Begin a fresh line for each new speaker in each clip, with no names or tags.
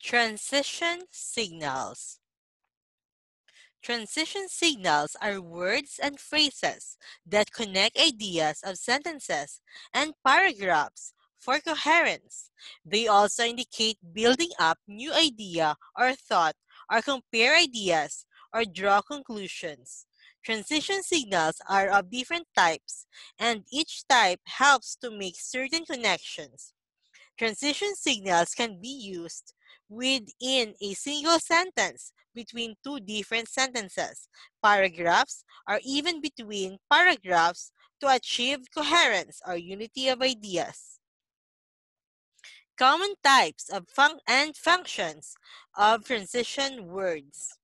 Transition signals. Transition signals are words and phrases that connect ideas of sentences and paragraphs for coherence. They also indicate building up new idea or thought, or compare ideas or draw conclusions. Transition signals are of different types, and each type helps to make certain connections. Transition signals can be used within a single sentence, between two different sentences, paragraphs, or even between paragraphs to achieve coherence or unity of ideas. Common types of and functions of transition words.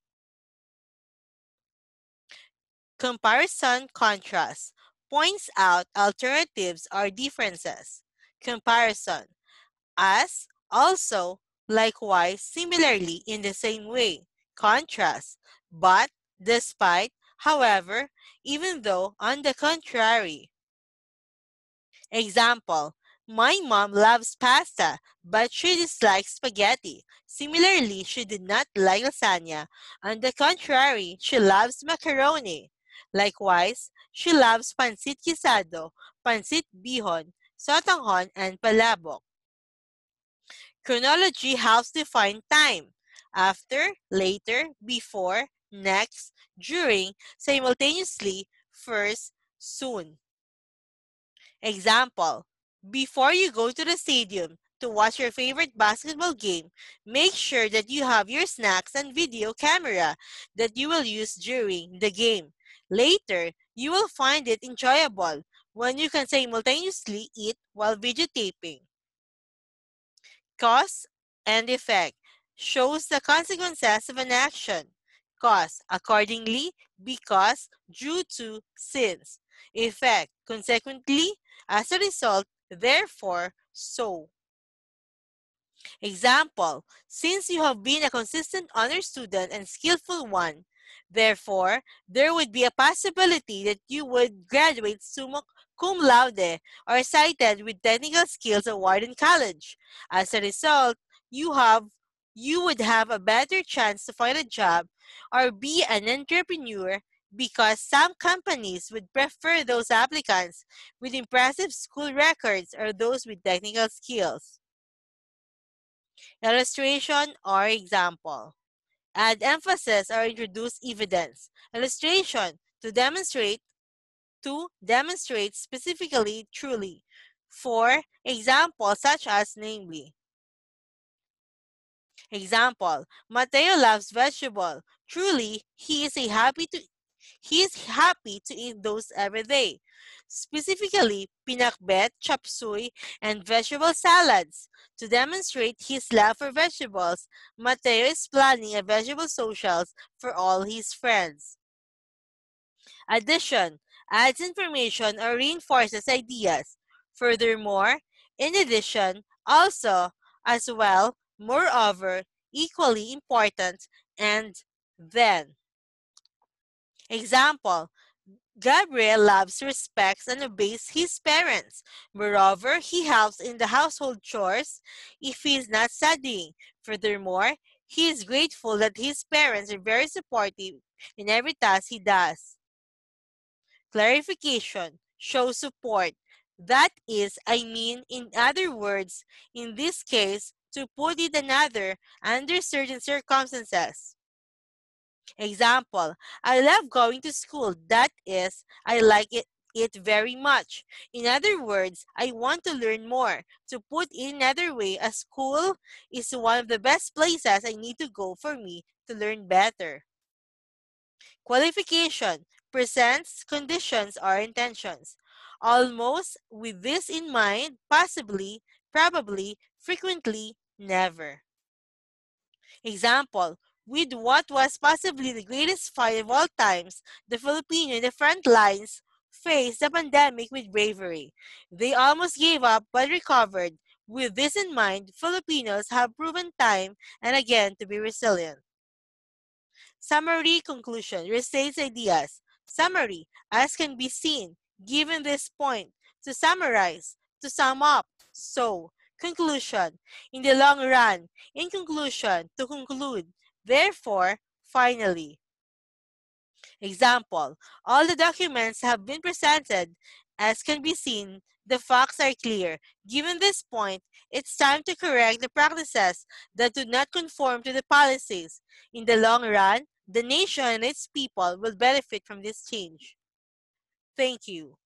Comparison contrast points out alternatives or differences. Comparison as, also, likewise, similarly, in the same way, contrast, but, despite, however, even though, on the contrary. Example, my mom loves pasta, but she dislikes spaghetti. Similarly, she did not like lasagna. On the contrary, she loves macaroni. Likewise, she loves pancit guisado, pancit bihon, sotanghon, and palabok. Chronology helps define time: after, later, before, next, during, simultaneously, first, soon. Example, before you go to the stadium to watch your favorite basketball game, make sure that you have your snacks and video camera that you will use during the game. Later, you will find it enjoyable when you can simultaneously eat while videotaping. Cause and effect shows the consequences of an action. Cause, accordingly, because, due to, since. Effect, consequently, as a result, therefore, so. Example, since you have been a consistent honor student and skillful one, therefore, there would be a possibility that you would graduate summa cum laude or cited with technical skills award in college. As a result, you have you would have a better chance to find a job or be an entrepreneur because some companies would prefer those applicants with impressive school records or those with technical skills. Illustration or example. Add emphasis or introduce evidence. Illustration to demonstrate specifically truly. For example, such as namely. Example, Mateo loves vegetable. Truly, he is happy to eat those every day. Specifically, pinakbet, chop suey, and vegetable salads. To demonstrate his love for vegetables, Mateo is planning a vegetable socials for all his friends. Addition adds information or reinforces ideas. Furthermore, in addition, also, as well, moreover, equally important, and then. Example, Gabriel loves, respects, and obeys his parents. Moreover, he helps in the household chores if he is not studying. Furthermore, he is grateful that his parents are very supportive in every task he does. Clarification, show support. That is, I mean, in other words, in this case, to put it another, under certain circumstances. Example, I love going to school. That is, I like it very much. In other words, I want to learn more. To put it another way, a school is one of the best places I need to go for me to learn better. Qualification presents conditions or intentions. Almost with this in mind, possibly, probably, frequently, never. Example, with what was possibly the greatest fight of all times, the Filipino in the front lines faced the pandemic with bravery. They almost gave up but recovered. With this in mind, Filipinos have proven time and again to be resilient. Summary conclusion restates ideas. Summary, as can be seen, given this point, to summarize, to sum up. So, Conclusion. In the long run. In conclusion. To conclude. Therefore. Finally. Example. All the documents have been presented. As can be seen, the facts are clear. Given this point, it's time to correct the practices that do not conform to the policies. In the long run, the nation and its people will benefit from this change. Thank you.